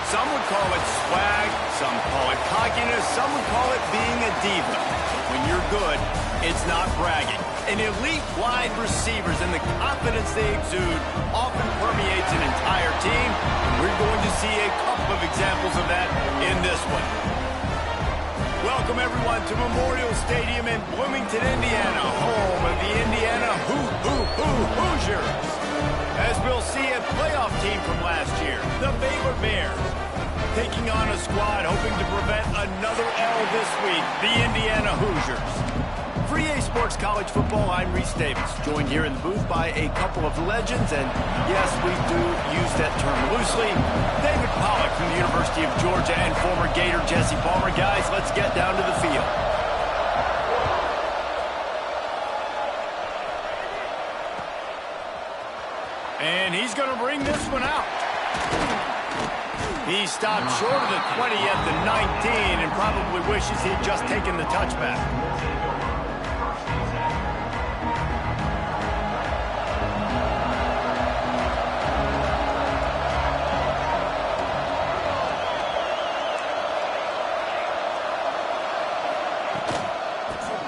Some would call it swag, some call it cockiness, some would call it being a diva. When you're good, it's not bragging. An elite wide receivers and the confidence they exude often permeates an entire team, and we're going to see a couple of examples of that in this one. Welcome, everyone, to Memorial Stadium in Bloomington, Indiana, home of the Indiana Hoosiers. As we'll see a playoff team from last year, the Baylor Bears, taking on a squad hoping to prevent another L this week, the Indiana Hoosiers. For EA Sports College Football, I'm Reese Davis, joined here in the booth by a couple of legends, and yes, we do use that term loosely. David Pollack from the University of Georgia and former Gator Jesse Palmer. Guys, let's get down to the field. And he's going to bring this one out. He stopped short of the 20 at the 19 and probably wishes he'd just taken the touchback.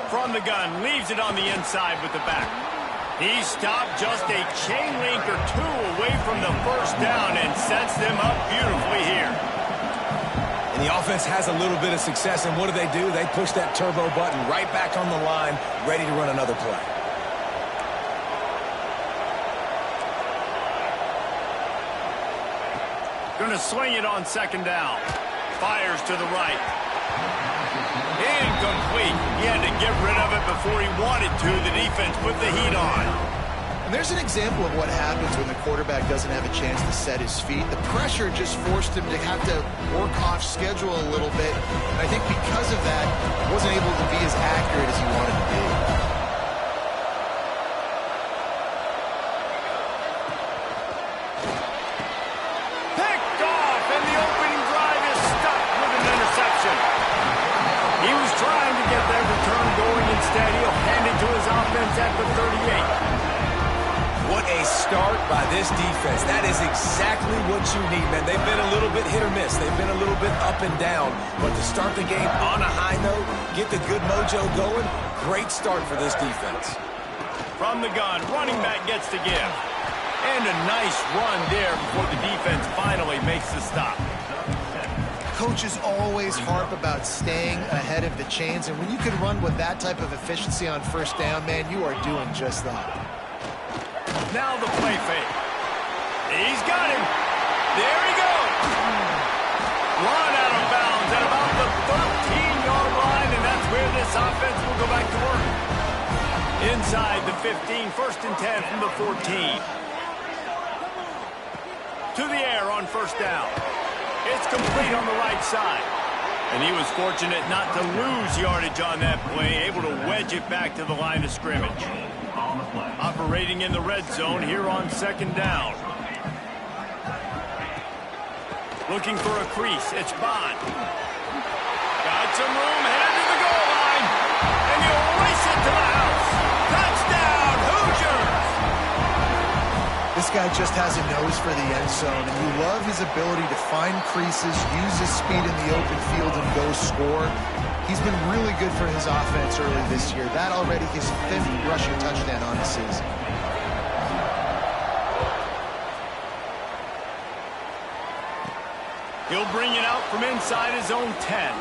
From the gun, leaves it on the inside with the back. He stopped just a chain link or two away from the first down and sets them up beautifully here. And the offense has a little bit of success, and what do? They push that turbo button right back on the line, ready to run another play. Going to swing it on second down. Fires to the right. Incomplete. He had to get rid of it before he wanted to. The defense put the heat on. And there's an example of what happens when the quarterback doesn't have a chance to set his feet. The pressure just forced him to have to work off schedule a little bit. And I think because of that, he wasn't able to be as accurate as he wanted to be. Picked off, and the opening drive is stopped with an interception. He was trying to get that return going. Instead, he'll hand it to his offense at the 38. What a start by this defense. That is exactly what you need, man. They've been a little bit hit or miss. They've been a little bit up and down. But to start the game on a high note, get the good mojo going, great start for this defense. From the gun, running back gets to give. And a nice run there before the defense finally makes the stop. Coaches always harp about staying ahead of the chains, and when you can run with that type of efficiency on first down, man, you are doing just that. Now the play fake. He's got him. There he goes. Run out of bounds at about the 13-yard line, and that's where this offense will go back to work. Inside the 15, first and 10 from the 14. To the air on first down. It's complete on the right side. And he was fortunate not to lose yardage on that play, able to wedge it back to the line of scrimmage. Operating in the red zone here on second down. Looking for a crease. It's Bond. Got some room, headed to the goal line. And he'll race it to the house. Touchdown, Hoosiers! This guy just has a nose for the end zone, and you love his ability to find creases, use his speed in the open field, and go score. He's been really good for his offense early this year. That already his 5th rushing touchdown on the season. He'll bring it out from inside his own 10.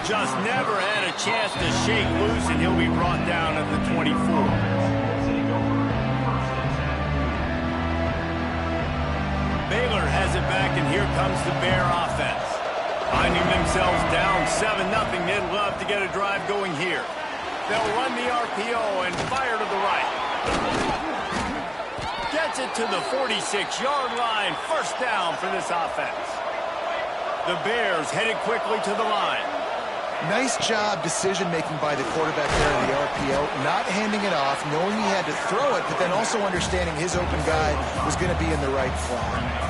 Just never had a chance to shake loose, and he'll be brought down at the 24. Baylor has it back, and here comes the Bear offense. Finding themselves down 7-0, they'd love to get a drive going here. They'll run the RPO and fire to the right. Gets it to the 46-yard line. First down for this offense. The Bears headed quickly to the line. Nice job decision-making by the quarterback there in the RPO, not handing it off, knowing he had to throw it, but then also understanding his open guy was going to be in the right spot.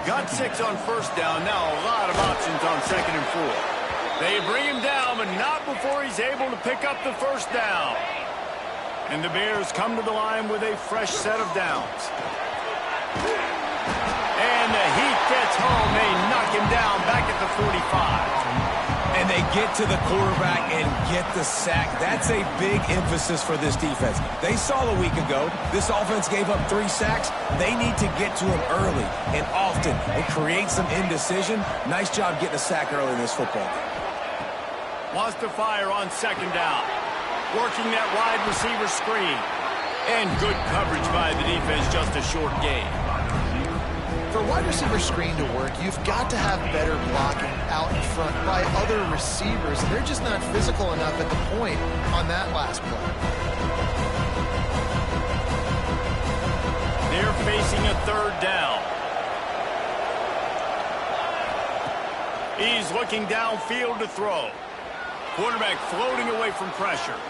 Got 6 on first down. Now a lot of options on second and 4. They bring him down, but not before he's able to pick up the first down. And the Bears come to the line with a fresh set of downs. And the heat gets home. They knock him down back at the 45. And they get to the quarterback and get the sack. That's a big emphasis for this defense. They saw a week ago, this offense gave up 3 sacks. They need to get to him early and often and create some indecision. Nice job getting a sack early in this football game. Wants to fire on second down. Working that wide receiver screen. And good coverage by the defense, just a short gain. For a wide receiver screen to work, you've got to have better blocking out in front by other receivers. And they're just not physical enough at the point on that last play. They're facing a third down. He's looking downfield to throw. Quarterback floating away from pressure.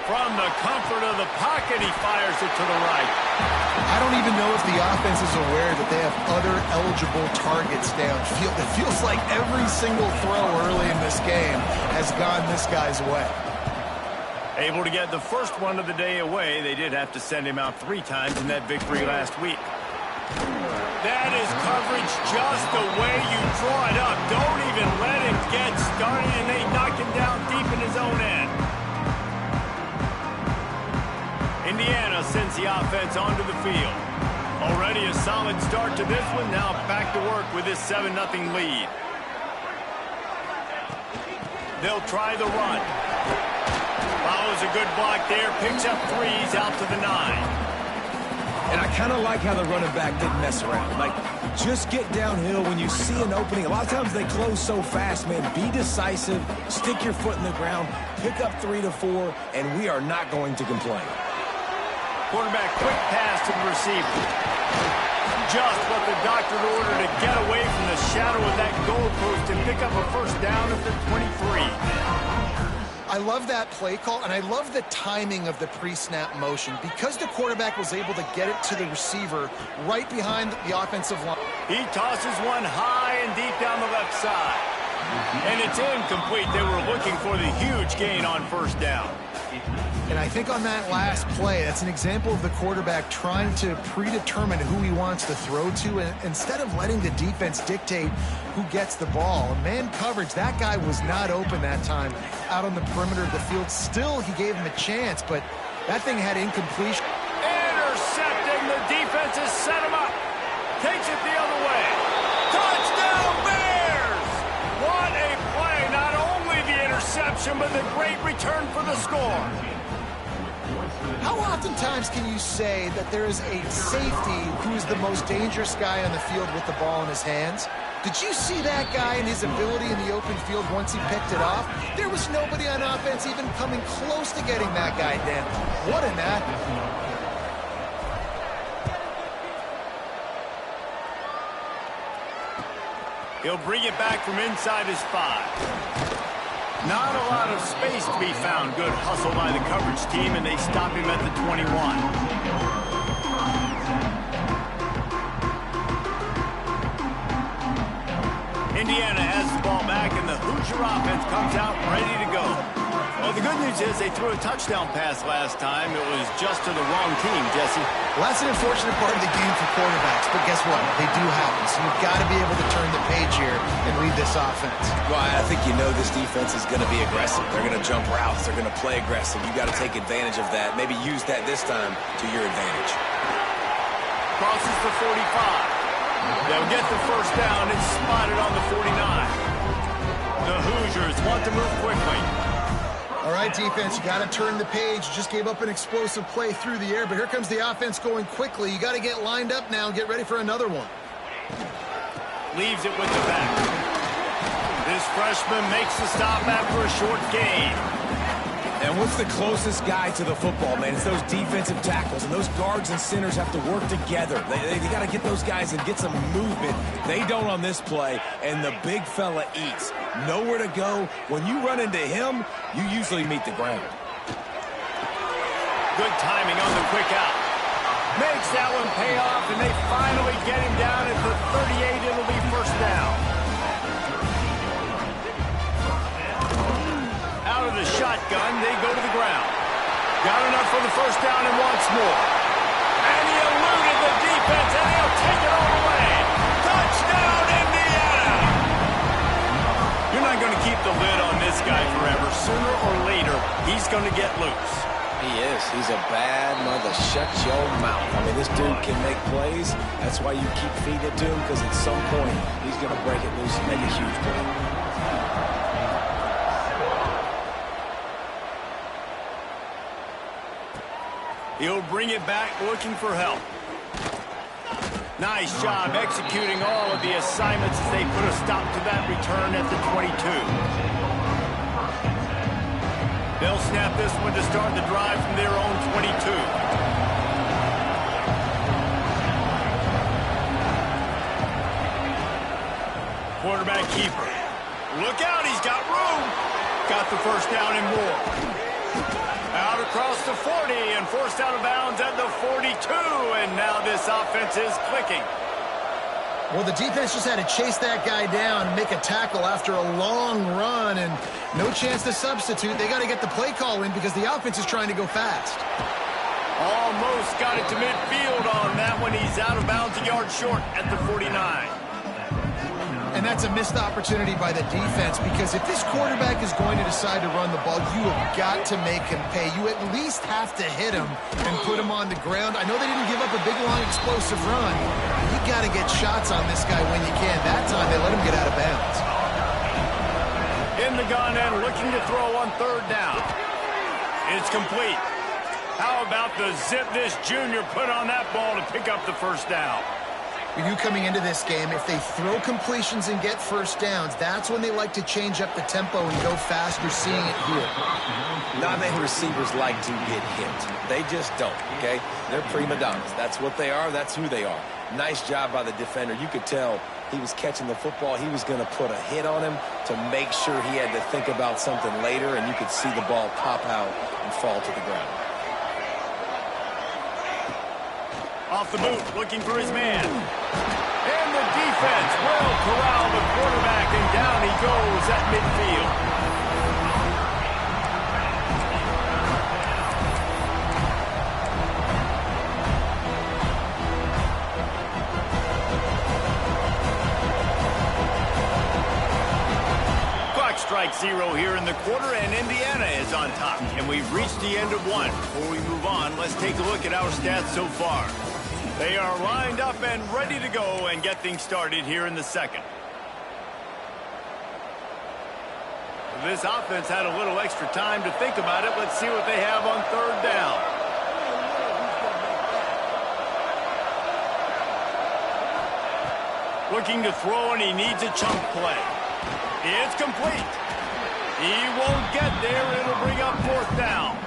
From the comfort of the pocket, he fires it to the right. I don't even know if the offense is aware that they have other eligible targets downfield. It feels like every single throw early in this game has gone this guy's way. Able to get the first one of the day away. They did have to send him out 3 times in that victory last week. That is coverage just the way you draw it up. Don't even let him get started, and they knock him down deep in his own end. Indiana sends the offense onto the field. Already a solid start to this one. Now back to work with this 7-0 lead. They'll try the run. Follows a good block there. Picks up 3s out to the 9. And I kind of like how the running back didn't mess around. Like, just get downhill when you see an opening. A lot of times they close so fast, man. Be decisive. Stick your foot in the ground. Pick up 3 to 4, and we are not going to complain. Quarterback quick pass to the receiver. Just what the doctor ordered to get away from the shadow of that goalpost and pick up a first down at the 23. I love that play call, and I love the timing of the pre-snap motion because the quarterback was able to get it to the receiver right behind the offensive line. He tosses one high and deep down the left side. And it's incomplete. They were looking for the huge gain on first down. And I think on that last play, that's an example of the quarterback trying to predetermine who he wants to throw to, and instead of letting the defense dictate who gets the ball. Man coverage, that guy was not open that time out on the perimeter of the field. Still, he gave him a chance, but that thing had incompletion. Intercepting. The defense has set him up. Takes it the other way. Touchdown, Bears! What a play. Not only the interception, but the great return for the score. How oftentimes can you say that there is a safety who is the most dangerous guy on the field with the ball in his hands? Did you see that guy and his ability in the open field once he picked it off? There was nobody on offense even coming close to getting that guy down. What an athlete. He'll bring it back from inside his 5. Not a lot of space to be found. Good hustle by the coverage team, and they stop him at the 21. Indiana has the ball back, and the Hoosier offense comes out ready to go. Well, the good news is they threw a touchdown pass last time. It was just to the wrong team, Jesse. Well, that's an unfortunate part of the game for quarterbacks, but guess what? They do happen, so you've got to be able to turn the page here and read this offense. Well, I think you know this defense is going to be aggressive. They're going to jump routes. They're going to play aggressive. You got to take advantage of that. Maybe use that this time to your advantage. Crosses the 45. They'll get the first down. It's spotted on the 49. The Hoosiers want to move quickly. All right, defense, you got to turn the page. You just gave up an explosive play through the air, but here comes the offense going quickly. You got to get lined up now and get ready for another one. Leaves it with the back. This freshman makes the stop after a short gain. And what's the closest guy to the football, man? It's those defensive tackles, and those guards and centers have to work together. They got to get those guys and get some movement. They don't on this play, and the big fella eats. Nowhere to go. When you run into him, you usually meet the ground. Good timing on the quick out. Makes that one pay off, and they finally get him down at the 38. It'll be first down. Out of the shotgun, they go to the ground. Got enough for the first down and wants more. And he eluded the defense, and he'll take it all away. keep the lid on this guy forever. Sooner or later, he's going to get loose. He is. He's a bad mother. Shut your mouth. I mean, this dude can make plays. That's why you keep feeding it to him, because at some point, he's going to break it loose and make a huge play. He'll bring it back looking for help. Nice job executing all of the assignments as they put a stop to that return at the 22. They'll snap this one to start the drive from their own 22. Quarterback keeper. Look out, he's got room. Got the first down and more. Out across the 40 and forced out of bounds at the 42. And now this offense is clicking. Well, the defense just had to chase that guy down, make a tackle after a long run, and no chance to substitute. They got to get the play call in because the offense is trying to go fast. Almost got it to midfield on that one. He's out of bounds a yard short at the 49. And that's a missed opportunity by the defense, because if this quarterback is going to decide to run the ball, you have got to make him pay. You at least have to hit him and put him on the ground. I know they didn't give up a big, long, explosive run. You got to get shots on this guy when you can. That time they let him get out of bounds. In the gun and looking to throw on third down. It's complete. How about the zip this junior put on that ball to pick up the first down? You knew coming into this game, if they throw completions and get first downs, that's when they like to change up the tempo and go faster, seeing it here. Not many receivers like to get hit. They just don't, okay? They're prima donnas. That's what they are. That's who they are. Nice job by the defender. You could tell he was catching the football. He was going to put a hit on him to make sure he had to think about something later, and you could see the ball pop out and fall to the ground. Off the boot, looking for his man. And the defense will corral the quarterback, and down he goes at midfield. Clock strikes 0 here in the quarter, and Indiana is on top. And we've reached the end of one. Before we move on, let's take a look at our stats so far. They are lined up and ready to go and get things started here in the second. This offense had a little extra time to think about it. Let's see what they have on third down. Looking to throw, and he needs a chunk play. It's complete. He won't get there. It'll bring up fourth down.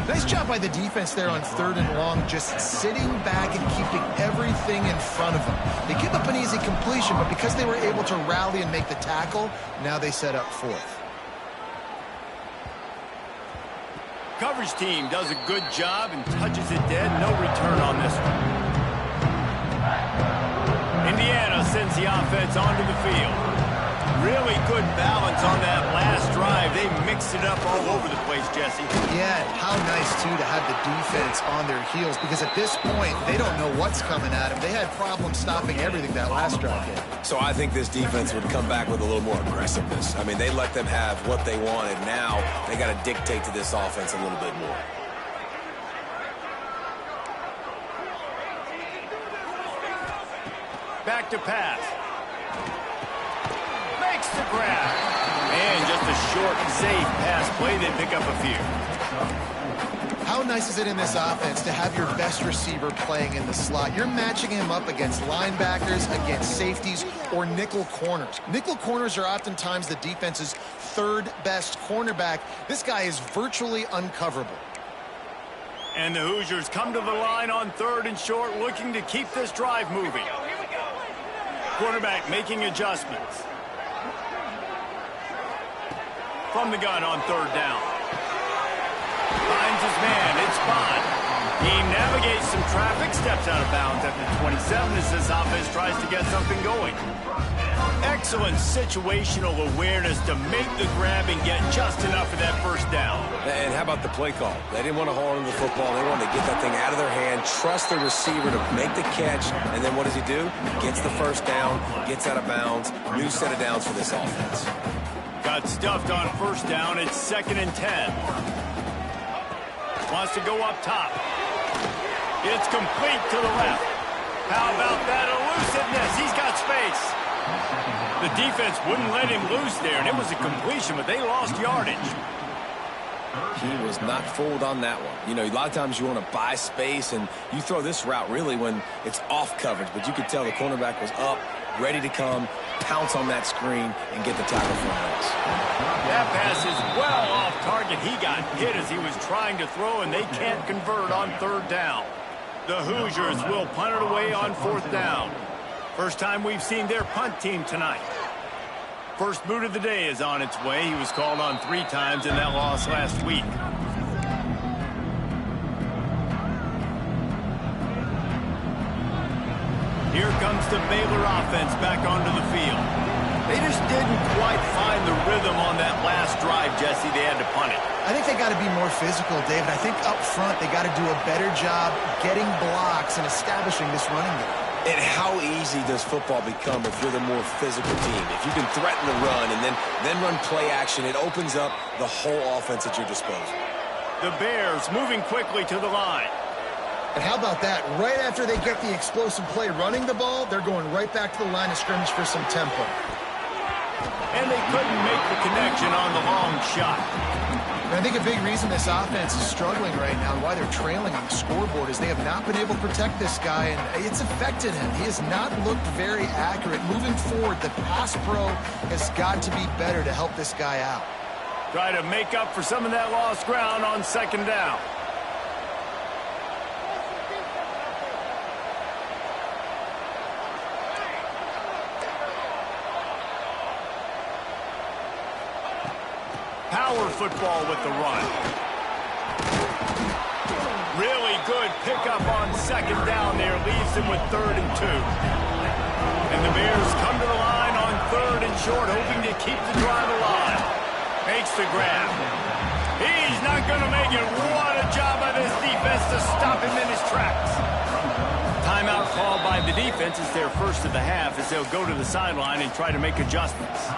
Nice job by the defense there on third and long, just sitting back and keeping everything in front of them. They give up an easy completion, but because they were able to rally and make the tackle, now they set up fourth. Coverage team does a good job and touches it dead. No return on this one. Indiana sends the offense onto the field. Really good balance on that last drive. They mixed it up all over the place, Jesse. Yeah, how nice, too, to have the defense on their heels, because at this point, they don't know what's coming at them. They had problems stopping everything that last drive did. So I think this defense would come back with a little more aggressiveness. I mean, they let them have what they wanted. Now they got to dictate to this offense a little bit more. Back to pass. Makes the grab. And just a short, safe pass play. They pick up a few. How nice is it in this offense to have your best receiver playing in the slot? You're matching him up against linebackers, against safeties, or nickel corners. Nickel corners are oftentimes the defense's third best cornerback. This guy is virtually uncoverable. And the Hoosiers come to the line on third and short, looking to keep this drive moving. Quarterback making adjustments. From the gun on third down. Finds his man. It's Bond. He navigates some traffic, steps out of bounds at the 27 as this offense tries to get something going. Excellent situational awareness to make the grab and get just enough of that first down. And how about the play call? They didn't want to hold on to the football. They wanted to get that thing out of their hand, trust the receiver to make the catch, and then what does he do? Gets the first down, gets out of bounds. New set of downs for this offense. Got stuffed on first down. It's 2nd and 10. Wants to go up top. It's complete to the left. How about that elusiveness? He's got space. The defense wouldn't let him loose there, and it was a completion, but they lost yardage. He was not fooled on that one. You know, a lot of times you want to buy space, and you throw this route really when it's off coverage, but you could tell the cornerback was up, ready to come, pounce on that screen, and get the tackle for a loss. That pass is well off target. He got hit as he was trying to throw, and they can't convert on 3rd down. The Hoosiers will punt it away on 4th down. First time we've seen their punt team tonight. First boot of the day is on its way. He was called on 3 times in that loss last week. Here comes the Baylor offense back onto the field. They just didn't quite find the rhythm on that last drive, Jesse. They had to punt it. I think they got to be more physical, David. I think up front they got to do a better job getting blocks and establishing this running game. And how easy does football become if you're the more physical team? If you can threaten the run and then run play action, it opens up the whole offense at your disposal. The Bears moving quickly to the line. And how about that? Right after they get the explosive play running the ball, they're going right back to the line of scrimmage for some tempo. And they couldn't make the connection on the long shot. And I think a big reason this offense is struggling right now and why they're trailing on the scoreboard is they have not been able to protect this guy, and it's affected him. He has not looked very accurate. Moving forward, the pass pro has got to be better to help this guy out. Try to make up for some of that lost ground on 2nd down. Power football with the run. Really good pickup on 2nd down there. Leaves him with 3rd and 2. And the Bears come to the line on 3rd and short, hoping to keep the drive alive. Makes the grab. He's not going to make it. What a job by this defense to stop him in his tracks. Timeout called by the defense. It's their first of the half as they'll go to the sideline and try to make adjustments.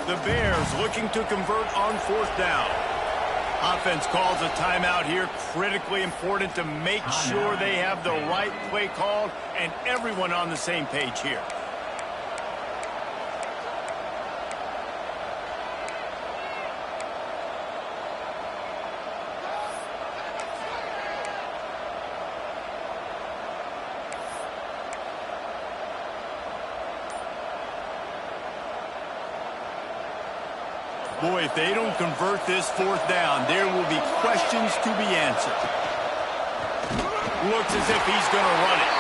The Bears looking to convert on 4th down. Offense calls a timeout here. Critically important to make sure they have the right play called and everyone on the same page here. Boy, if they don't convert this 4th down, there will be questions to be answered. Looks as if he's going to run it.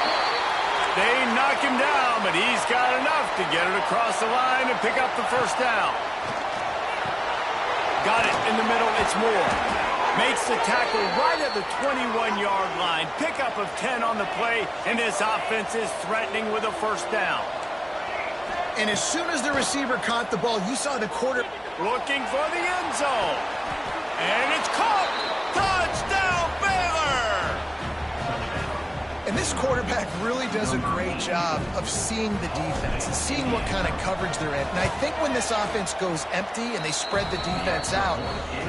They knock him down, but he's got enough to get it across the line and pick up the 1st down. Got it in the middle. It's Moore. Makes the tackle right at the 21-yard line. Pickup of 10 on the play, and this offense is threatening with a 1st down. And as soon as the receiver caught the ball, you saw the quarter looking for the end zone. And it's caught. Touchdown, Baylor! And this quarterback really does a great job of seeing the defense and seeing what kind of coverage they're in. And I think when this offense goes empty and they spread the defense out,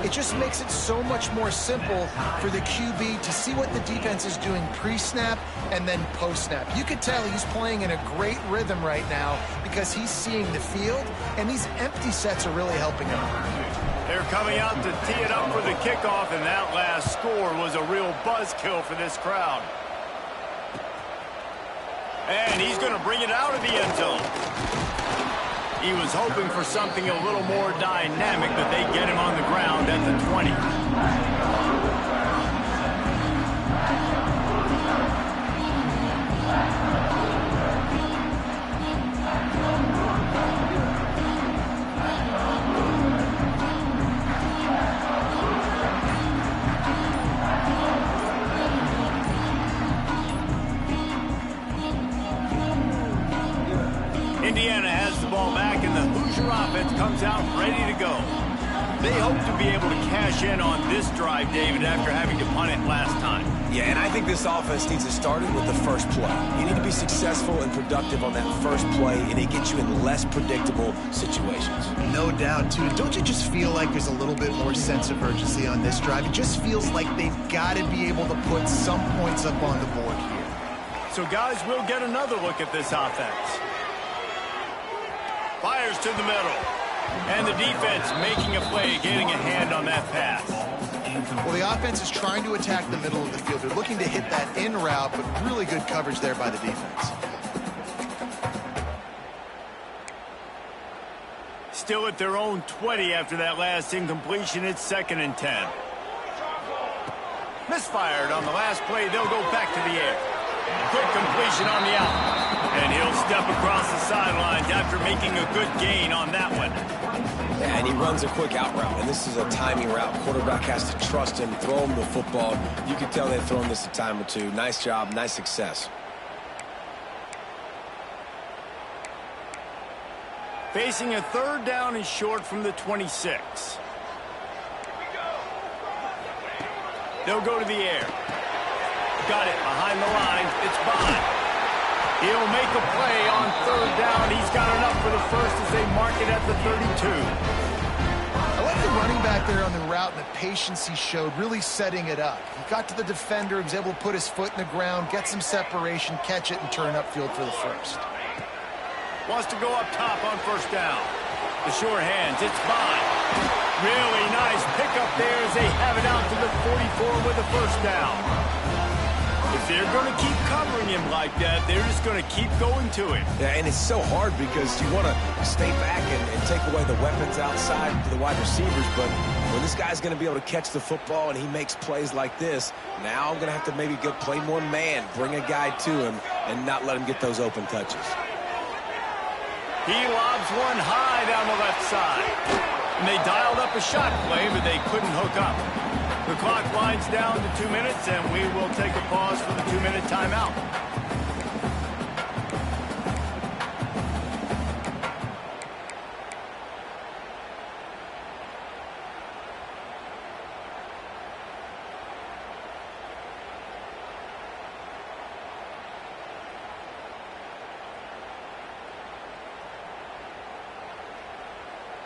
it just makes it so much more simple for the QB to see what the defense is doing pre-snap and then post-snap. You could tell he's playing in a great rhythm right now because he's seeing the field, and these empty sets are really helping him. They're coming out to tee it up for the kickoff, and that last score was a real buzzkill for this crowd. And he's going to bring it out of the end zone. He was hoping for something a little more dynamic, but they get him on the ground at the 20. Indiana has the ball back, and the Hoosier offense comes out ready to go. They hope to be able to cash in on this drive, David, after having to punt it last time. Yeah, and I think this offense needs to start it with the first play. You need to be successful and productive on that first play, and it gets you in less predictable situations. No doubt, too. Don't you just feel like there's a little bit more sense of urgency on this drive? It just feels like they've got to be able to put some points up on the board here. So, guys, we'll get another look at this offense. Fires to the middle. And the defense making a play, getting a hand on that pass. Well, the offense is trying to attack the middle of the field. They're looking to hit that in route, but really good coverage there by the defense. Still at their own 20 after that last incompletion. It's 2nd and 10. Misfired on the last play. They'll go back to the air. Quick completion on the out. And he'll step across the sidelines after making a good gain on that one. Yeah, and he runs a quick out route, and this is a timing route. Quarterback has to trust him, throw him the football. You can tell they've thrown this a time or two. Nice job, nice success. Facing a 3rd down and short from the 26. They'll go to the air. Got it behind the lines. It's Bond. He'll make a play on 3rd down. He's got enough for the first as they mark it at the 32. I like the running back there on the route and the patience he showed, really setting it up. He got to the defender, he was able to put his foot in the ground, get some separation, catch it, and turn upfield for the first. Wants to go up top on 1st down. The short hands, it's Bond. Really nice pickup there as they have it out to the 44 with a 1st down. If they're going to keep covering him like that, they're just going to keep going to him. Yeah, and it's so hard because you want to stay back and take away the weapons outside to the wide receivers, but when this guy's going to be able to catch the football and he makes plays like this, now I'm going to have to maybe play more man, bring a guy to him, and not let him get those open touches. He lobs one high down the left side. And they dialed up a shot play, but they couldn't hook up. The clock winds down to 2 minutes, and we will take a pause for the 2-minute timeout.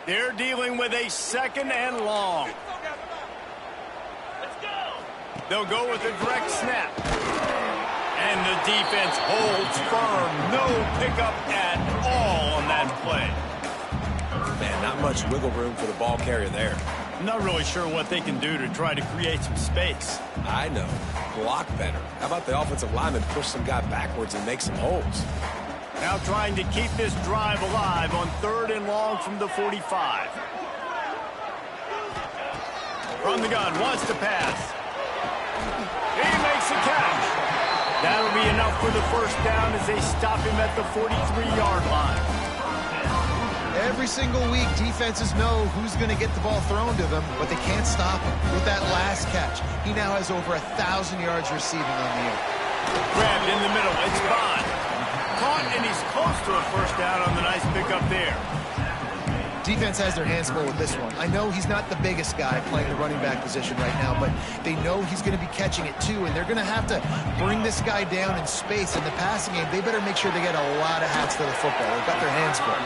They're dealing with a 2nd and long. They'll go with a direct snap. And the defense holds firm. No pickup at all on that play. Man, not much wiggle room for the ball carrier there. I'm not really sure what they can do to try to create some space. I know. Block better. How about the offensive lineman push some guy backwards and make some holes? Now trying to keep this drive alive on 3rd and long from the 45. From the gun, wants to pass. He makes a catch. That'll be enough for the 1st down as they stop him at the 43-yard line. Every single week, defenses know who's going to get the ball thrown to them, but they can't stop him. With that last catch, he now has over 1,000 yards receiving on the year. Grabbed in the middle, it's Bond. Caught, and he's close to a 1st down on the nice pickup there. Defense has their hands full with this one. I know he's not the biggest guy playing the running back position right now, but they know he's going to be catching it too, and they're going to have to bring this guy down in space. In the passing game, they better make sure they get a lot of hats to the football. They've got their hands full.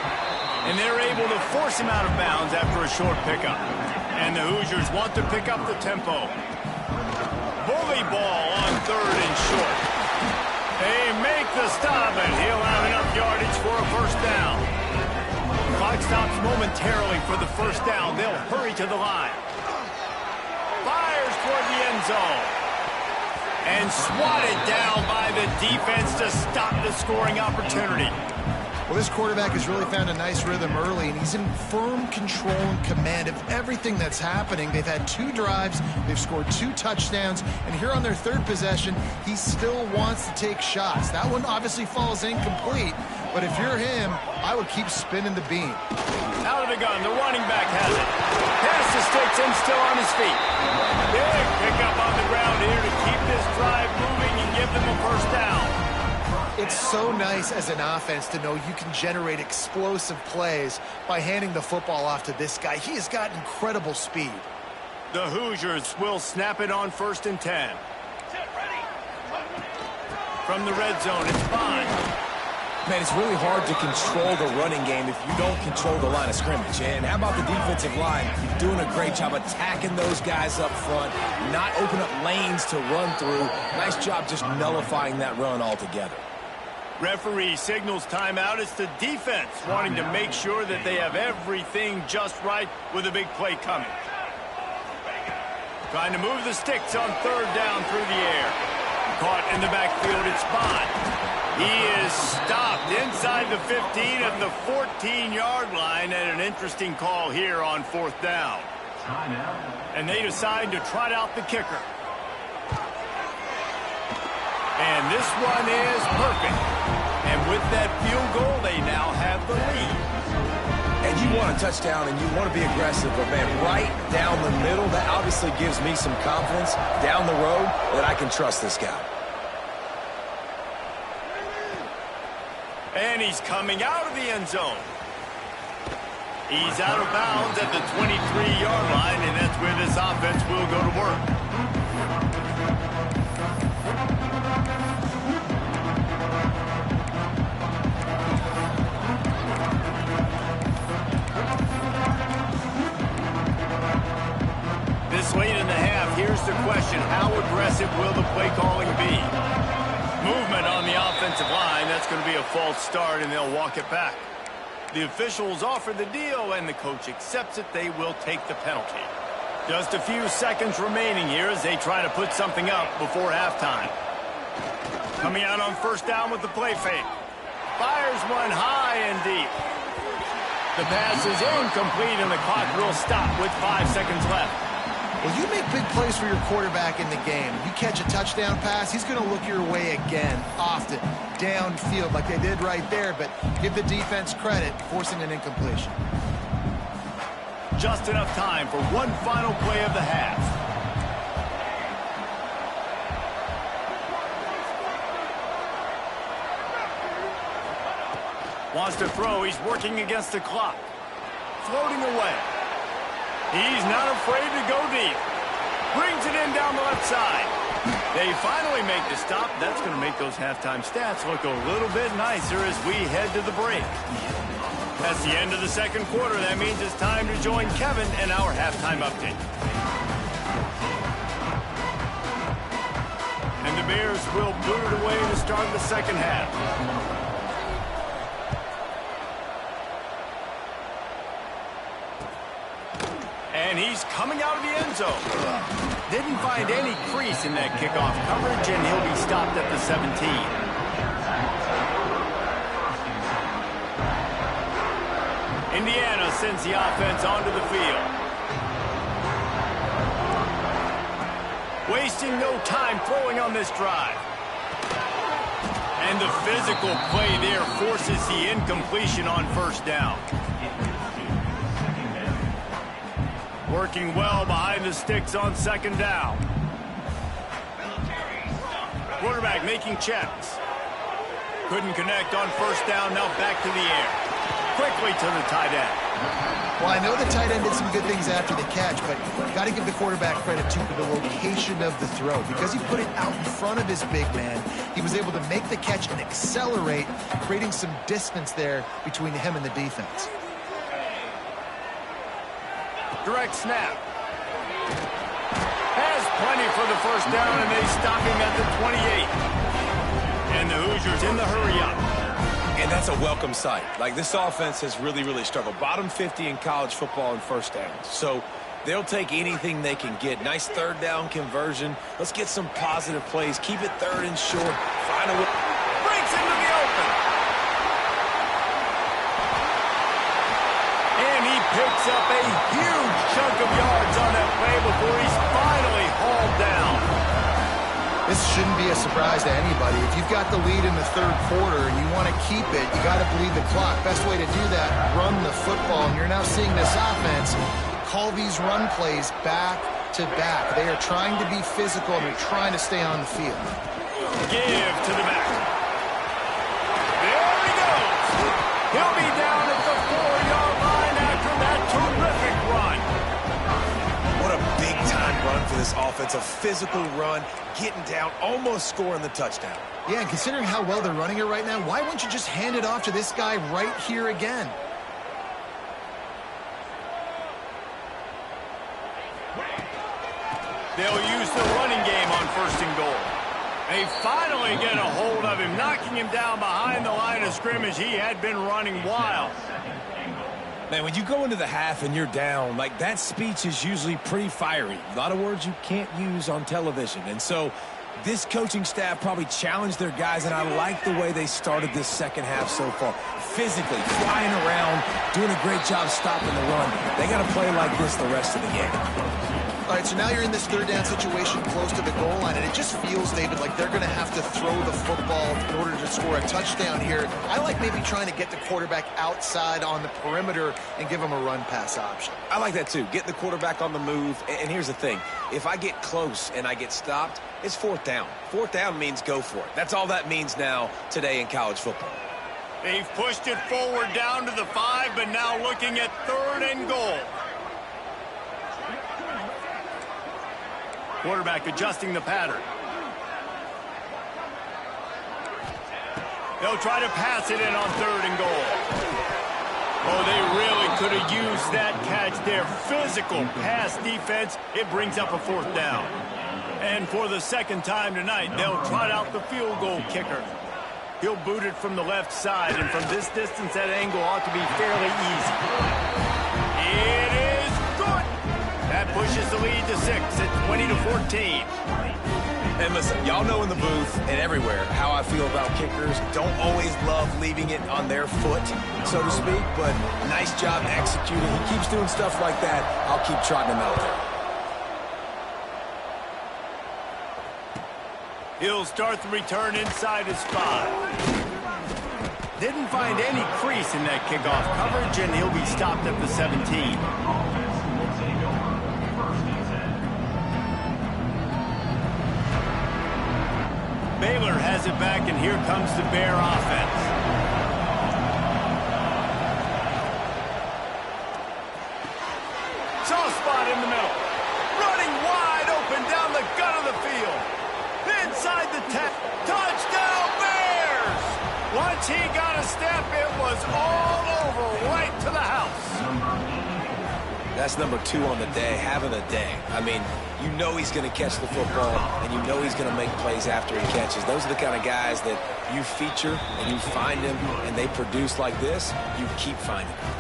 And they're able to force him out of bounds after a short pickup. And the Hoosiers want to pick up the tempo. Bully ball on 3rd and short. They make the stop, and he'll have enough yardage for a 1st down. Clock stops momentarily for the 1st down. They'll hurry to the line. Fires toward the end zone. And swatted down by the defense to stop the scoring opportunity. Well, this quarterback has really found a nice rhythm early, and he's in firm control and command of everything that's happening. They've had 2 drives, they've scored 2 touchdowns, and here on their 3rd possession, he still wants to take shots. That one obviously falls incomplete, but if you're him, I would keep spinning the beam. Out of the gun, the running back has it. Pass to Sticks and still on his feet. Big pickup on the ground here to keep this drive moving and give them a 1st down. It's so nice as an offense to know you can generate explosive plays by handing the football off to this guy. He has got incredible speed. The Hoosiers will snap it on 1st and 10. From the red zone, it's Bond. Man, it's really hard to control the running game if you don't control the line of scrimmage. And how about the defensive line doing a great job attacking those guys up front, not open up lanes to run through. Nice job just nullifying that run altogether. Referee signals timeout. It's the defense wanting to make sure that they have everything just right with a big play coming. Trying to move the sticks on 3rd down through the air. Caught in the backfield, it's Bond. He is stopped inside the 15 at the 14-yard line, and an interesting call here on 4th down. And they decide to trot out the kicker. And this one is perfect. And with that field goal, they now have the lead. And you want a touchdown and you want to be aggressive, but man, right down the middle, that obviously gives me some confidence down the road that I can trust this guy. And he's coming out of the end zone. He's out of bounds at the 23-yard line, and that's where this offense will go to work. This late in the half, here's the question. How aggressive will the play calling be? Movement on the offensive line. That's going to be a false start, and they'll walk it back. The officials offer the deal, and the coach accepts it. They will take the penalty. Just a few seconds remaining here as they try to put something up before halftime. Coming out on 1st down with the play fake. Fires one high and deep. The pass is incomplete, and the clock will stop with 5 seconds left. Well, you make big plays for your quarterback in the game. You catch a touchdown pass, he's going to look your way again, often, downfield like they did right there, but give the defense credit, forcing an incompletion. Just enough time for one final play of the half. Wants to throw, he's working against the clock. Floating away. He's not afraid to go deep. Brings it in down the left side. They finally make the stop. That's going to make those halftime stats look a little bit nicer as we head to the break. That's the end of the 2nd quarter. That means it's time to join Kevin in our halftime update. And the Bears will boot it away to start the 2nd half. And he's coming out of the end zone. Didn't find any crease in that kickoff coverage, and he'll be stopped at the 17. Indiana sends the offense onto the field. Wasting no time throwing on this drive. And the physical play there forces the incompletion on 1st down. Working well behind the sticks on 2nd down. Quarterback making checks. Couldn't connect on 1st down, now back to the air. Quickly to the tight end. Well, I know the tight end did some good things after the catch, but got to give the quarterback credit, too, for the location of the throw. Because he put it out in front of his big man, he was able to make the catch and accelerate, creating some distance there between him and the defense. Direct snap. Has plenty for the 1st down, and they stop him at the 28. And the Hoosiers in the hurry-up. And that's a welcome sight. Like, this offense has really struggled. Bottom 50 in college football in 1st downs. So they'll take anything they can get. Nice 3rd down conversion. Let's get some positive plays. Keep it 3rd and short. Find a way. Breaks into the open. And he picks up a huge chunk of yards on that play before he's finally hauled down. This shouldn't be a surprise to anybody. If you've got the lead in the 3rd quarter and you want to keep it, you got to bleed the clock. Best way to do that, run the football. And you're now seeing this offense call these run plays back to back. They are trying to be physical and they're trying to stay on the field. Give to the back. this offense, a physical run, getting down, almost scoring the touchdown. Yeah, and considering how well they're running it right now, why wouldn't you just hand it off to this guy right here again? They'll use the running game on 1st and goal. They finally get a hold of him, knocking him down behind the line of scrimmage. He had been running wild. Man, when you go into the half and you're down, like, that speech is usually pretty fiery. A lot of words you can't use on television. And so this coaching staff probably challenged their guys, and I like the way they started this second half so far. Physically, flying around, doing a great job stopping the run. They got to play like this the rest of the game. All right, so now you're in this 3rd down situation close to the goal line, and it just feels, David, like they're going to have to throw the football in order to score a touchdown here. I like maybe trying to get the quarterback outside on the perimeter and give him a run-pass option. I like that, too. Getting the quarterback on the move. And here's the thing. If I get close and I get stopped, it's 4th down. 4th down means go for it. That's all that means now today in college football. They've pushed it forward down to the 5, but now looking at 3rd and goal. Quarterback adjusting the pattern. They'll try to pass it in on 3rd and goal. Oh, they really could have used that catch there. Physical pass defense. It brings up a 4th down. And for the 2nd time tonight, they'll trot out the field goal kicker. He'll boot it from the left side, and from this distance, that angle ought to be fairly easy. It is good. That pushes the lead to 6 at 20-14. And listen, y'all know in the booth and everywhere how I feel about kickers. Don't always love leaving it on their foot, so to speak, but nice job executing. He keeps doing stuff like that. I'll keep trotting him out there. He'll start the return inside his 5. Didn't find any crease in that kickoff coverage, and he'll be stopped at the 17. Baylor has it back, and here comes the Bear offense. Soft spot in the middle. Running wide open down the gut of the field. Inside the 10. Touchdown, Bears! Once he got a step, it was all over, right to the house. That's number 2 on the day, having a day. I mean, you know he's going to catch the football, and you know he's going to make plays after he catches. Those are the kind of guys that you feature, and you find them, and they produce like this, you keep finding them.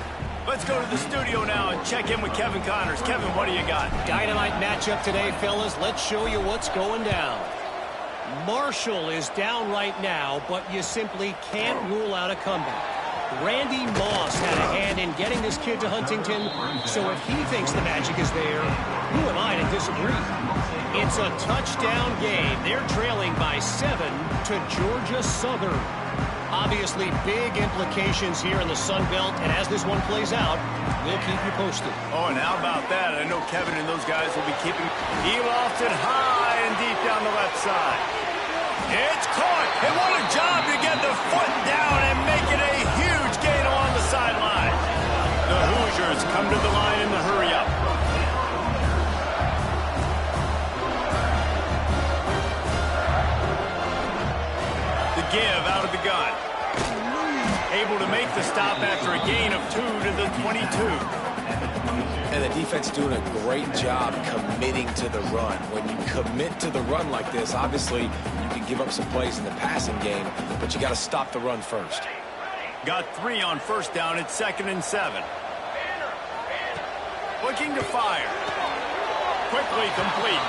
Let's go to the studio now and check in with Kevin Connors. Kevin, what do you got? Dynamite matchup today, fellas. Let's show you what's going down. Marshall is down right now, but you simply can't rule out a comeback. Randy Moss had a hand in getting this kid to Huntington, so if he thinks the magic is there, who am I to disagree? It's a touchdown game. They're trailing by 7 to Georgia Southern. Obviously, big implications here in the Sun Belt, and as this one plays out, we'll keep you posted. Oh, and how about that? I know Kevin and those guys will be keeping. He lofts it high and deep down the left side. It's caught, and what a job to get the foot down and make it a huge gain along the sideline. The Hoosiers come to the line in the hurry-up. The give out of the gun. Able to make the stop after a gain of 2 to the 22. And the defense doing a great job committing to the run. When you commit to the run like this, obviously you can give up some plays in the passing game, but you got to stop the run first. Got 3 on 1st down at 2nd and 7. Looking to fire. Quickly complete.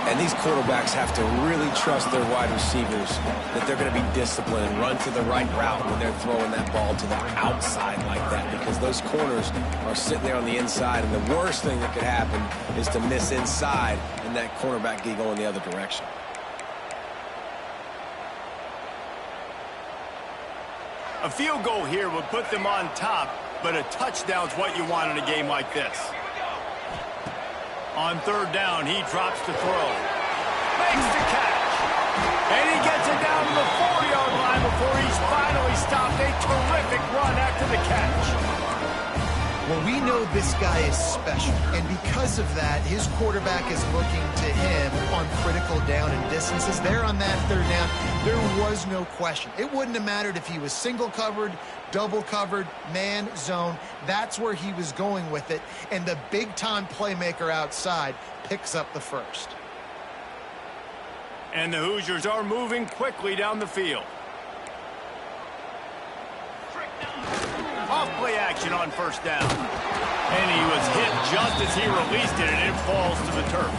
And these quarterbacks have to really trust their wide receivers that they're going to be disciplined and run to the right route when they're throwing that ball to the outside like that, because those corners are sitting there on the inside, and the worst thing that could happen is to miss inside and that cornerback get going the other direction. A field goal here would put them on top, but a touchdown's what you want in a game like this. On 3rd down, he drops to throw. Makes the catch. And he gets it down to the 4-yard line before he's finally stopped. A terrific run after the catch. Well, we know this guy is special, and because of that, his quarterback is looking to him on critical down and distances. There on that third down, there was no question. It wouldn't have mattered if he was single covered, double covered, man, zone. That's where he was going with it, and the big-time playmaker outside picks up the first. And the Hoosiers are moving quickly down the field. Off play action on first down. And he was hit just as he released it, and it falls to the turf.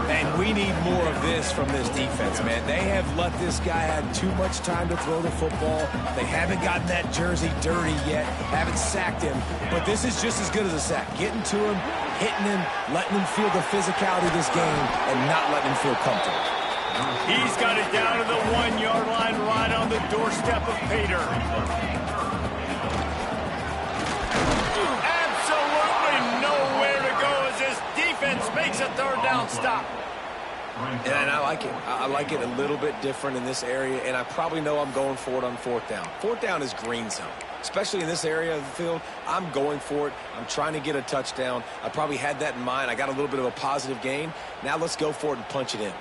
And we need more of this from this defense, man. They have let this guy have too much time to throw the football. They haven't gotten that jersey dirty yet, haven't sacked him. But this is just as good as a sack. Getting to him, hitting him, letting him feel the physicality of this game, and not letting him feel comfortable. He's got it down to the 1-yard line, right on the doorstep of Pater. Absolutely nowhere to go as this defense makes a third down stop. And I like it. I like it a little bit different in this area, and I probably know I'm going for it on fourth down. Fourth down is green zone. Especially in this area of the field, I'm going for it. I'm trying to get a touchdown. I probably had that in mind. I got a little bit of a positive gain. Now let's go for it and punch it in.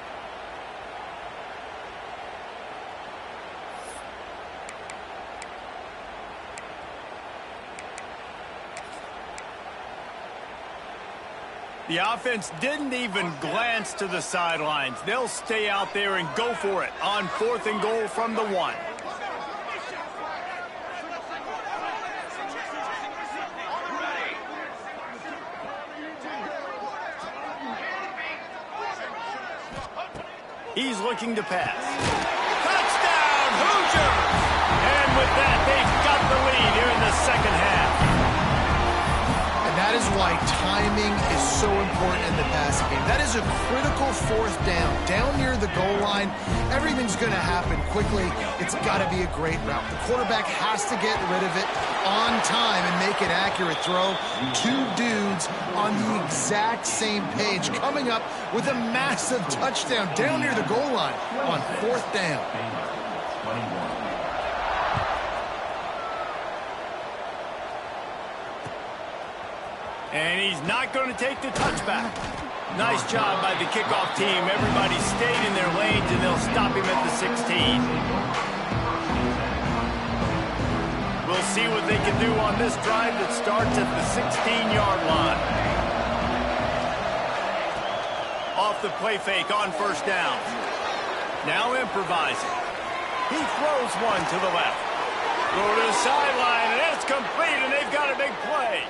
The offense didn't even glance to the sidelines. They'll stay out there and go for it on 4th and goal from the 1. He's looking to pass. Touchdown, Hoosiers! And with that, they've got the lead here in the second half. That is why timing is so important in the passing game. That is a critical 4th down. Down near the goal line, everything's going to happen quickly. It's got to be a great route. The quarterback has to get rid of it on time and make an accurate throw. 2 dudes on the exact same page coming up with a massive touchdown down near the goal line on 4th down. And he's not going to take the touchback. Nice job by the kickoff team. Everybody stayed in their lanes, and they'll stop him at the 16. We'll see what they can do on this drive that starts at the 16-yard line. Off the play fake on first down. Now improvising. He throws one to the left. Go to the sideline, and it's complete, and they've got a big play.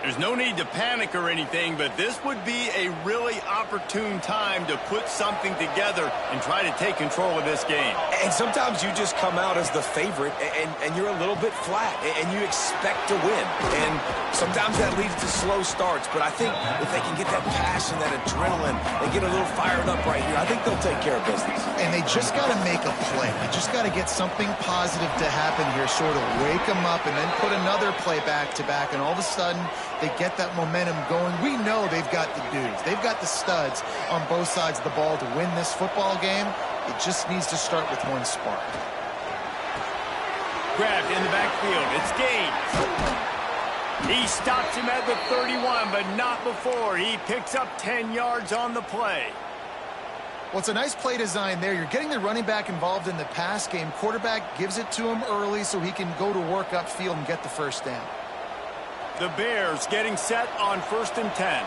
There's no need to panic or anything, but this would be a really opportune time to put something together and try to take control of this game. And sometimes you just come out as the favorite, and you're a little bit flat, and you expect to win. And sometimes that leads to slow starts, but I think if they can get that passion, that adrenaline, they get a little fired up right here, I think they'll take care of business. And they just got to make a play. They just got to get something positive to happen here, sort of wake them up, and then put another play back-to-back, and all of a sudden they get that momentum going. We know they've got the dudes. They've got the studs on both sides of the ball to win this football game. It just needs to start with one spark. Grabbed in the backfield. It's Gaines. He stops him at the 31, but not before. He picks up 10 yards on the play. Well, it's a nice play design there. You're getting the running back involved in the pass game. Quarterback gives it to him early so he can go to work upfield and get the first down. The Bears getting set on 1st and 10.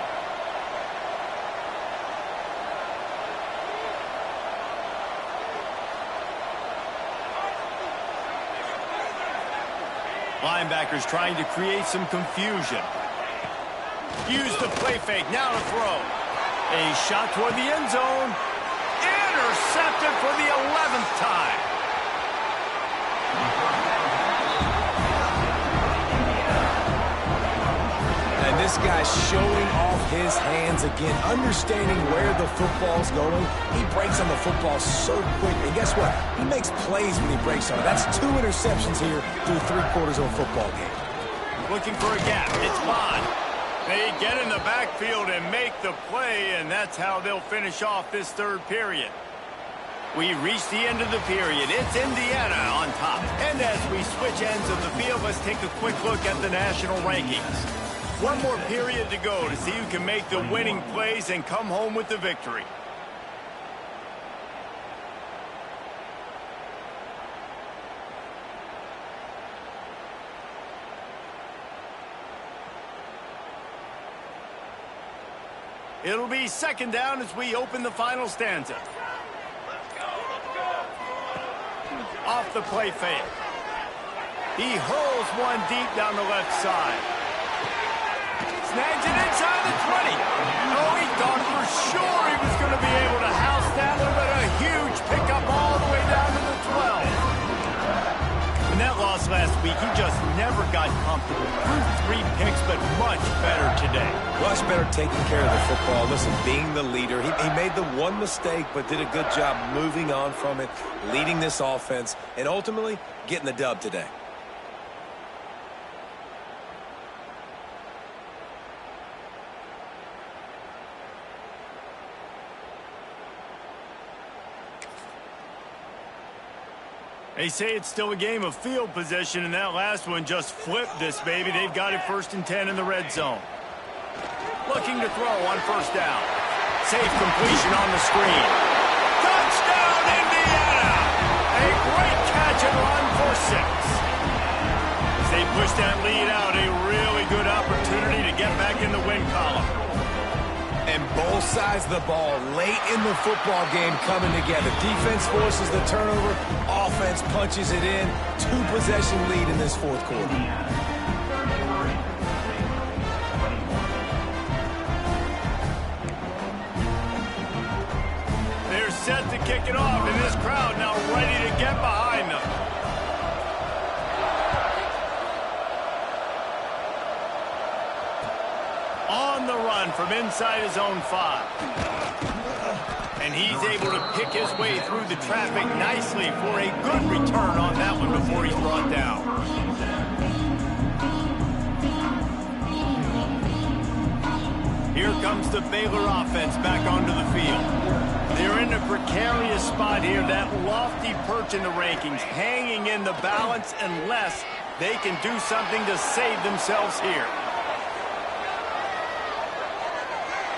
Linebackers trying to create some confusion. Use the play fake, now to throw. A shot toward the end zone. Intercepted for the 11th time. And this guy's showing off his hands again, understanding where the football's going. He breaks on the football so quick. And guess what? He makes plays when he breaks on it. That's 2 interceptions here through 3/4 of a football game. Looking for a gap. It's Bond. They get in the backfield and make the play, and that's how they'll finish off this 3rd period. We reached the end of the period. It's Indiana on top. And as we switch ends of the field, let's take a quick look at the national rankings. One more period to go to see who can make the winning plays and come home with the victory. It'll be second down as we open the final stanza. Off the play fake. He hurls one deep down the left side. Snags it inside the 20. Oh, he thought for sure he was going to be able to house that one, but a huge pickup all the way down to the 12. In that loss last week, he just never got comfortable. Threw 3 picks, but much better today. Much better taking care of the football. Listen, being the leader, he made the one mistake, but did a good job moving on from it, leading this offense, and ultimately getting the dub today. They say it's still a game of field possession, and that last one just flipped this baby. They've got it 1st and 10 in the red zone. Looking to throw on 1st down. Safe completion on the screen. Touchdown, Indiana! A great catch and run for 6. As they push that lead out, a really good opportunity to get back in the win column. And both sides of the ball late in the football game coming together. Defense forces the turnover. Offense punches it in. 2-possession lead in this 4th quarter. They're set to kick it off, and this crowd now ready to get behind them. On the run from inside his own 5. And he's able to pick his way through the traffic nicely for a good return on that one before he's brought down. Here comes the Baylor offense back onto the field. They're in a precarious spot here, that lofty perch in the rankings, hanging in the balance unless they can do something to save themselves here.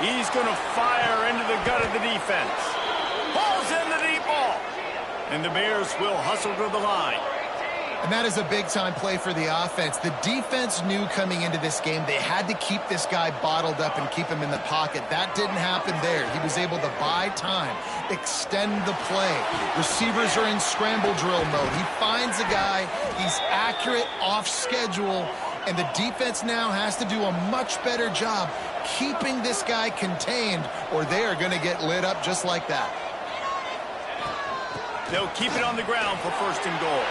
He's going to fire into the gut of the defense. Pulls in the deep ball. And the Bears will hustle to the line. And that is a big-time play for the offense. The defense knew coming into this game they had to keep this guy bottled up and keep him in the pocket. That didn't happen there. He was able to buy time, extend the play. Receivers are in scramble drill mode. He finds a guy. He's accurate, off schedule. And the defense now has to do a much better job keeping this guy contained, or they are going to get lit up just like that. They'll keep it on the ground for 1st and goal.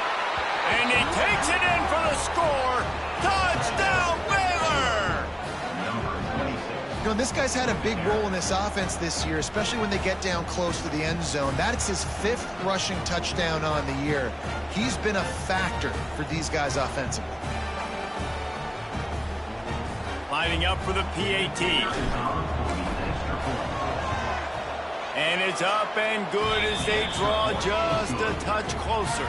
And he takes it in for the score. Touchdown, Baylor! You know, this guy's had a big role in this offense this year, especially when they get down close to the end zone. That's his 5th rushing touchdown on the year. He's been a factor for these guys offensively. Lining up for the PAT. And it's up and good as they draw just a touch closer.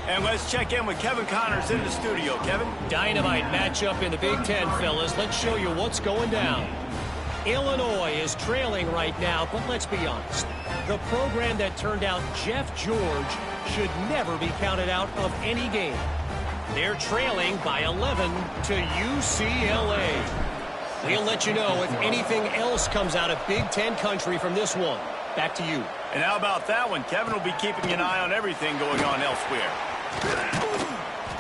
And let's check in with Kevin Connors in the studio. Kevin? Dynamite matchup in the Big Ten, fellas. Let's show you what's going down. Illinois is trailing right now, but let's be honest. The program that turned out Jeff George should never be counted out of any game. They're trailing by 11 to UCLA. We'll let you know if anything else comes out of Big Ten country from this one. Back to you. And how about that one? Kevin will be keeping an eye on everything going on elsewhere.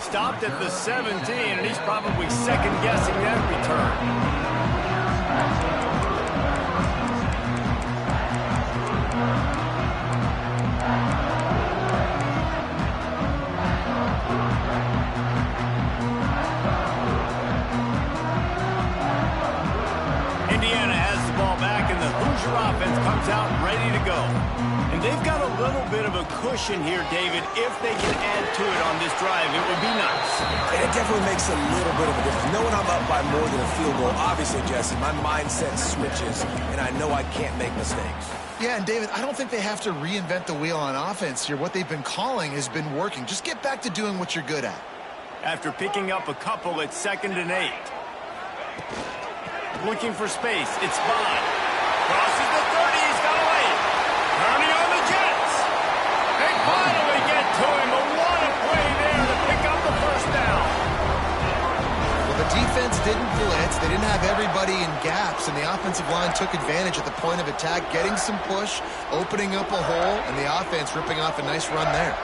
Stopped at the 17, and he's probably second-guessing that return. Indiana has the ball back, and the Hoosier offense comes out ready to go. And they've got a little bit of a cushion here, David. If they can add to it on this drive, it would be nice. And it definitely makes a little bit of a difference. Knowing I'm up by more than a field goal, obviously, Jesse, my mindset switches, and I know I can't make mistakes. Yeah, and David, I don't think they have to reinvent the wheel on offense here. What they've been calling has been working. Just get back to doing what you're good at. After picking up a couple at 2nd and 8. Looking for space. It's Bond. Crosses the 30. He's got a lane. Turning on the Jets. They finally get to him. But what a play there to pick up the first down. Well, the defense didn't blitz. They didn't have everybody in gaps, and the offensive line took advantage at the point of attack, getting some push, opening up a hole, and the offense ripping off a nice run there.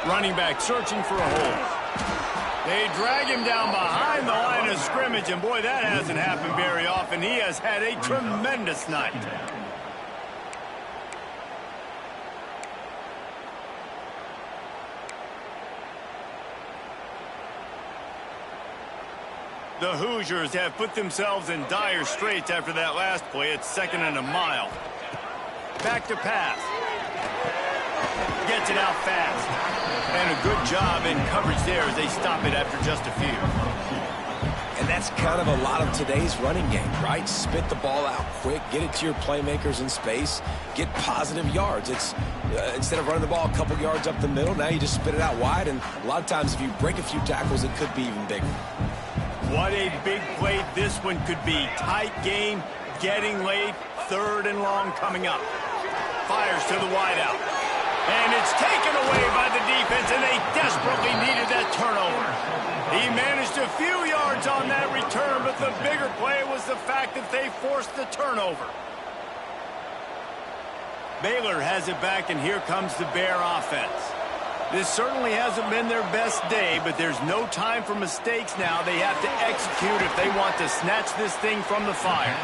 Running back searching for a hole. They drag him down behind the line of scrimmage, and boy, that hasn't happened very often. He has had a tremendous night. The Hoosiers have put themselves in dire straits after that last play. It's 2nd and a mile. Back to pass. Gets it out fast. And a good job in coverage there as they stop it after just a few. And that's kind of a lot of today's running game, right? Spit the ball out quick, get it to your playmakers in space, get positive yards. It's instead of running the ball a couple yards up the middle, now you just spit it out wide, and a lot of times if you break a few tackles, it could be even bigger. What a big play this one could be. Tight game, getting late, 3rd and long coming up. Fires to the wideout. And it's taken away by the defense, and they desperately needed that turnover. He managed a few yards on that return, but the bigger play was the fact that they forced the turnover. Baylor has it back, and here comes the Bear offense. This certainly hasn't been their best day, but there's no time for mistakes now. They have to execute if they want to snatch this thing from the fire.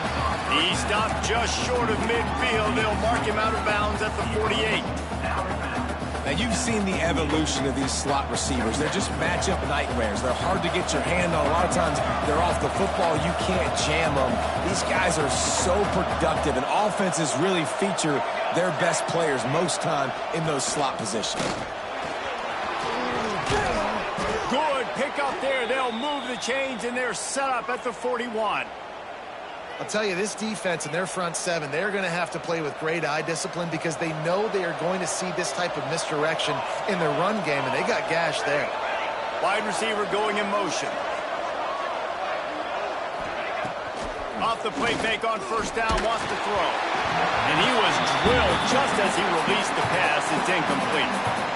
He stopped just short of midfield. They'll mark him out of bounds at the 48. Now, you've seen the evolution of these slot receivers. They're just matchup nightmares. They're hard to get your hand on. A lot of times, they're off the football. You can't jam them. These guys are so productive, and offenses really feature their best players most time in those slot positions. Good pick up there. They'll move the chains, and they're set up at the 41. I'll tell you, this defense and their front seven, they're going to have to play with great eye discipline because they know they are going to see this type of misdirection in their run game, and they got gashed there. Wide receiver going in motion. Off the play fake on 1st down, wants to throw. And he was drilled just as he released the pass. It's incomplete.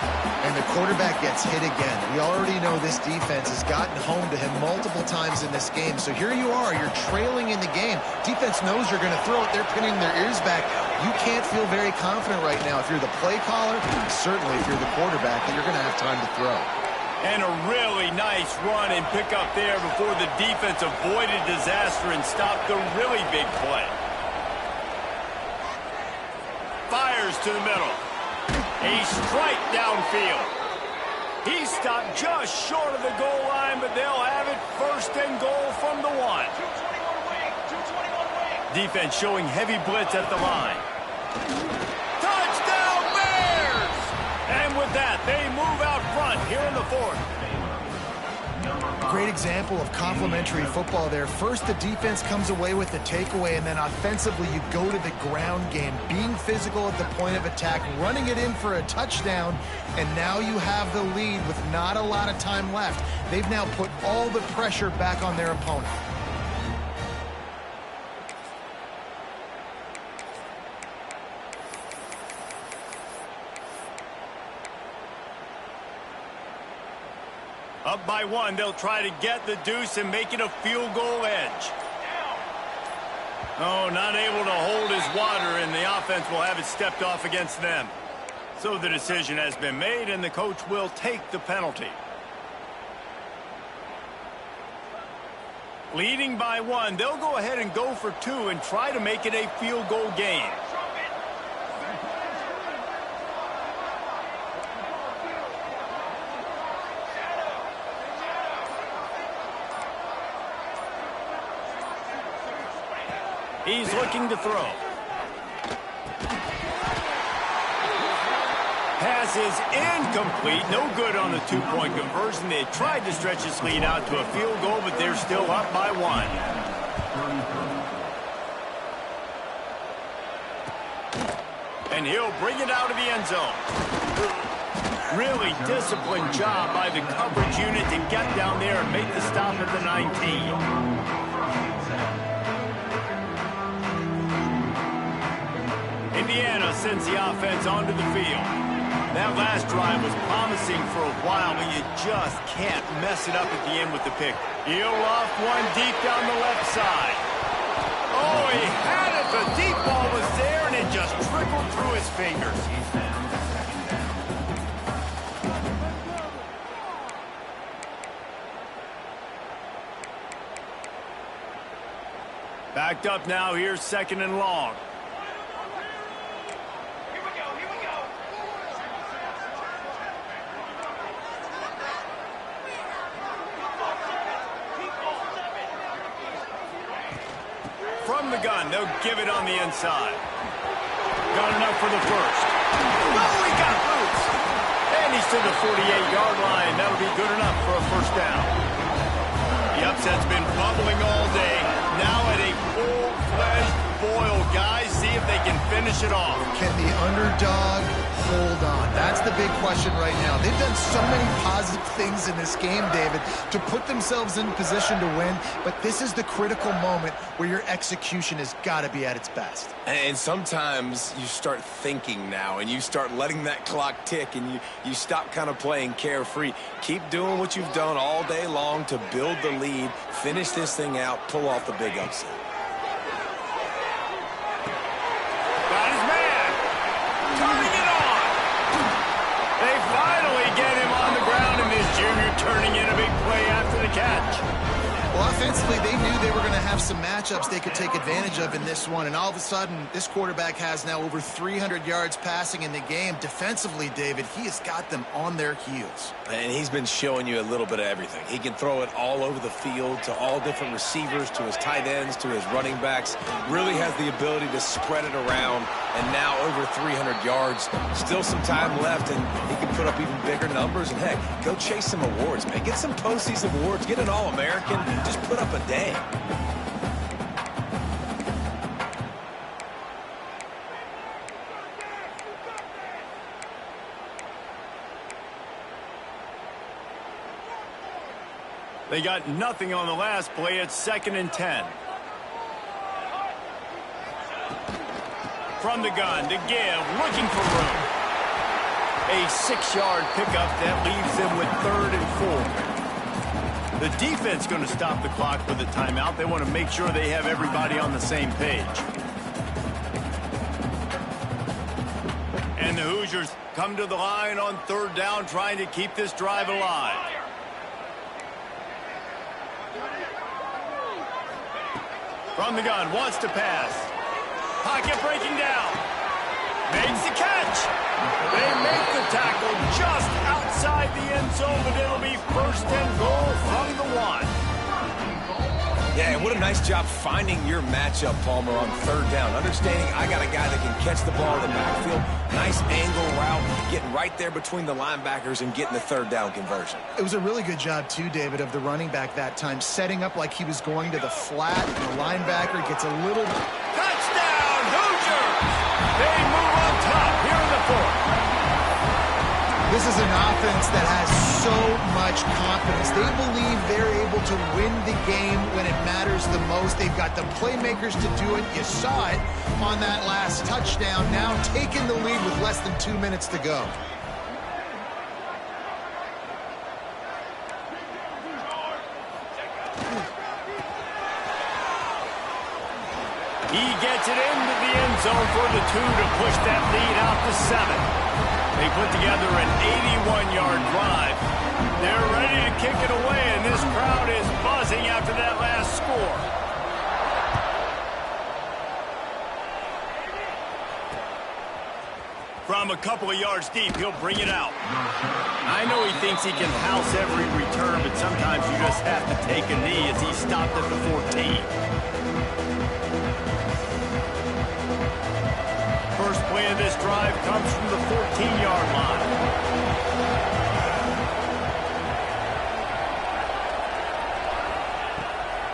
And the quarterback gets hit again. We already know this defense has gotten home to him multiple times in this game. So here you are, you're trailing in the game. Defense knows you're going to throw it. They're pinning their ears back. You can't feel very confident right now if you're the play caller, certainly if you're the quarterback, that you're going to have time to throw. And a really nice run and pick up there before the defense avoided disaster and stopped the really big play. Fires to the middle. A strike downfield. He stopped just short of the goal line, but they'll have it 1st and goal from the 1. Defense showing heavy blitz at the line. Touchdown Bears! And with that, they move out front here in the 4th. Great example of complementary football there. First, the defense comes away with the takeaway, and then offensively you go to the ground game, being physical at the point of attack, running it in for a touchdown, and now you have the lead with not a lot of time left. They've now put all the pressure back on their opponent. Up by 1, they'll try to get the deuce and make it a field goal edge. Oh, not able to hold his water, and the offense will have it stepped off against them. So the decision has been made, and the coach will take the penalty. Leading by 1, they'll go ahead and go for 2 and try to make it a field goal game. He's looking to throw. Pass is incomplete. No good on the 2-point conversion. They tried to stretch this lead out to a field goal, but they're still up by 1. And he'll bring it out of the end zone. Really disciplined job by the coverage unit to get down there and make the stop at the 19. Indiana sends the offense onto the field. That last drive was promising for a while, but you just can't mess it up at the end with the pick. He'll off one deep down the left side. Oh, he had it. The deep ball was there, and it just trickled through his fingers. Backed up now. Here's 2nd and long. From the gun, they'll give it on the inside. Got enough for the first. Oh, he got loose. And he's to the 48-yard line. That'll be good enough for a first down. The upset's been bubbling all day. Now at a full-fledged boil, guys. See if they can finish it off. Can the underdog hold on? That's the big question right now. They've done so many positive things in this game, David, to put themselves in position to win, but this is the critical moment where your execution has got to be at its best. And sometimes you start thinking now, and you start letting that clock tick, and you stop kind of playing carefree. Keep doing what you've done all day long to build the lead, finish this thing out, pull off the big upset. Got his man. Turning it on. They finally get him on the ground, and this junior turning in a big play after the catch. Well, offensively, they knew they were going to have some matchups they could take advantage of in this one, and all of a sudden, this quarterback has now over 300 yards passing in the game. Defensively, David, he has got them on their heels. And he's been showing you a little bit of everything. He can throw it all over the field to all different receivers, to his tight ends, to his running backs. Really has the ability to spread it around, and now over 300 yards. Still some time left, and he can put up even bigger numbers. And, heck, go chase some awards, man. Get some postseason awards. Get an All-American. Just put up a day. They got nothing on the last play. It's 2nd and 10. From the gun to give, looking for room. A 6-yard pickup that leaves them with 3rd and 4. The defense going to stop the clock with a timeout. They want to make sure they have everybody on the same page. And the Hoosiers come to the line on 3rd down, trying to keep this drive alive. From the gun, wants to pass. Pocket breaking down. Makes the catch. They make the tackle just outside the end zone, but it'll be 1st and goal from the 1. Yeah, what a nice job finding your matchup, Palmer, on 3rd down. Understanding I got a guy that can catch the ball in the backfield. Nice angle route, getting right there between the linebackers and getting the 3rd down conversion. It was a really good job, too, David, of the running back that time, setting up like he was going to the flat. The linebacker gets a little... Touchdown, Hoosiers! They move on top here in the 4th. This is an offense that has so much confidence. They believe they're able to win the game when it matters the most. They've got the playmakers to do it. You saw it on that last touchdown. Now taking the lead with less than 2 minutes to go. He gets it into the end zone for the 2 to push that lead out to 7. They put together an 81-yard drive. They're ready to kick it away, and this crowd is buzzing after that last score. From a couple of yards deep, he'll bring it out. I know he thinks he can house every return, but sometimes you just have to take a knee as he stopped at the 14. First play of this drive comes from the 14-yard line.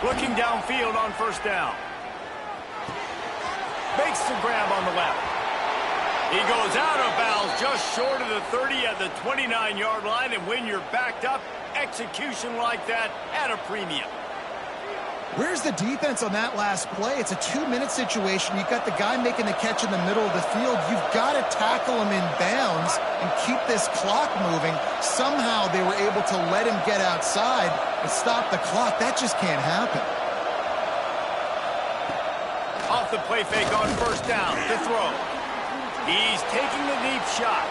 Looking downfield on 1st down. Makes the grab on the left. He goes out of bounds just short of the 30 at the 29-yard line, and when you're backed up, execution like that at a premium. Where's the defense on that last play? It's a 2-minute situation. You've got the guy making the catch in the middle of the field. You've got to tackle him in bounds and keep this clock moving. Somehow they were able to let him get outside and stop the clock. That just can't happen. Off the play fake on first down to throw. He's taking the deep shot.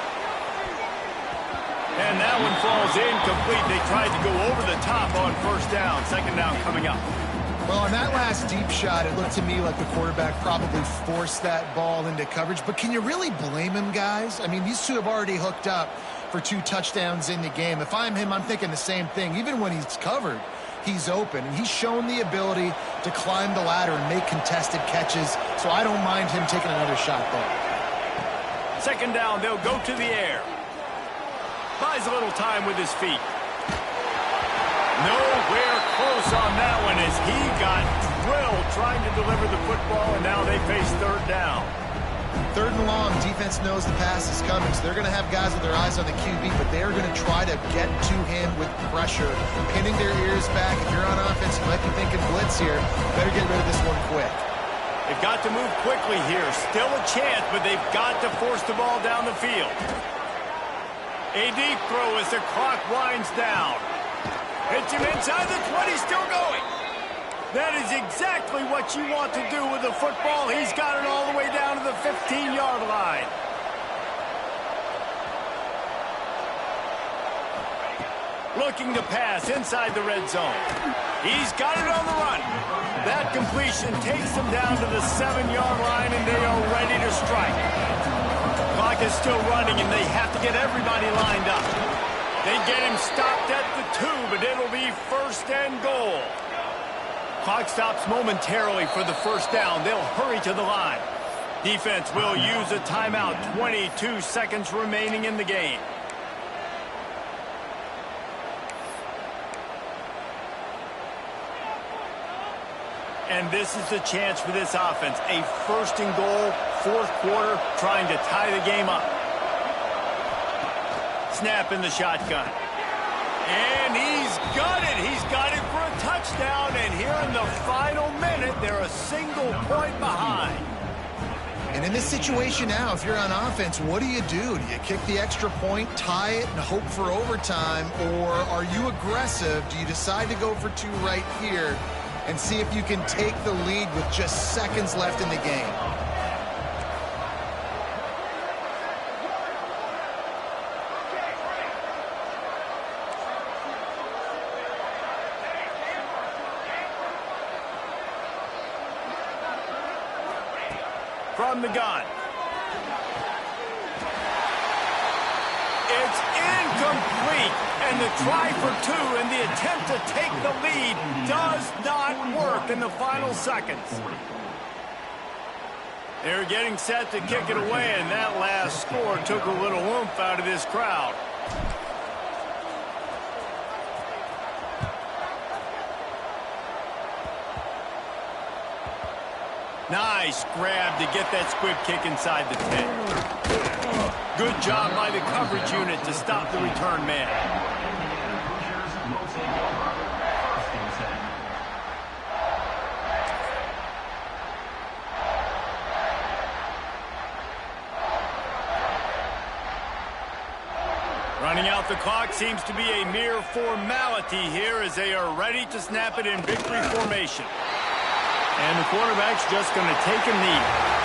And that one falls incomplete. They tried to go over the top on first down. Second down coming up. Well, on that last deep shot, it looked to me like the quarterback probably forced that ball into coverage. But can you really blame him, guys? I mean, these two have already hooked up for 2 touchdowns in the game. If I'm him, I'm thinking the same thing. Even when he's covered, he's open. And he's shown the ability to climb the ladder and make contested catches. So I don't mind him taking another shot there. Second down, they'll go to the air. Buys a little time with his feet. Nowhere close on that one as he got drilled trying to deliver the football, and now they face third down. Third and long, defense knows the pass is coming, so they're going to have guys with their eyes on the QB, but they're going to try to get to him with pressure, pinning their ears back. If you're on offense, you might be thinking blitz here. Better get rid of this one quick. They've got to move quickly here. Still a chance, but they've got to force the ball down the field. A deep throw as the clock winds down. Hits him inside the 20, still going. That is exactly what you want to do with the football. He's got it all the way down to the 15-yard line. Looking to pass inside the red zone. He's got it on the run. That completion takes them down to the 7-yard line, and they are ready to strike. Clock is still running, and they have to get everybody lined up. They get him stopped at the 2, but it'll be first and goal. Clock stops momentarily for the first down. They'll hurry to the line. Defense will use a timeout. 22 seconds remaining in the game. And this is the chance for this offense. A first and goal, fourth quarter, trying to tie the game up. Snap in the shotgun. And he's got it. He's got it for a touchdown. And here in the final minute, they're a single point behind. And in this situation now, if you're on offense, what do? Do you kick the extra point, tie it, and hope for overtime? Or are you aggressive? Do you decide to go for 2 right here and see if you can take the lead with just seconds left in the game? From the gun. It's incomplete. And the try for 2 and the attempt to take the lead does not work in the final seconds. They're getting set to kick it away, and that last score took a little oomph out of this crowd. Nice grab to get that squib kick inside the 10. Good job by the coverage unit to stop the return man. Running out the clock seems to be a mere formality here as they are ready to snap it in victory formation. And the quarterback's just going to take a knee.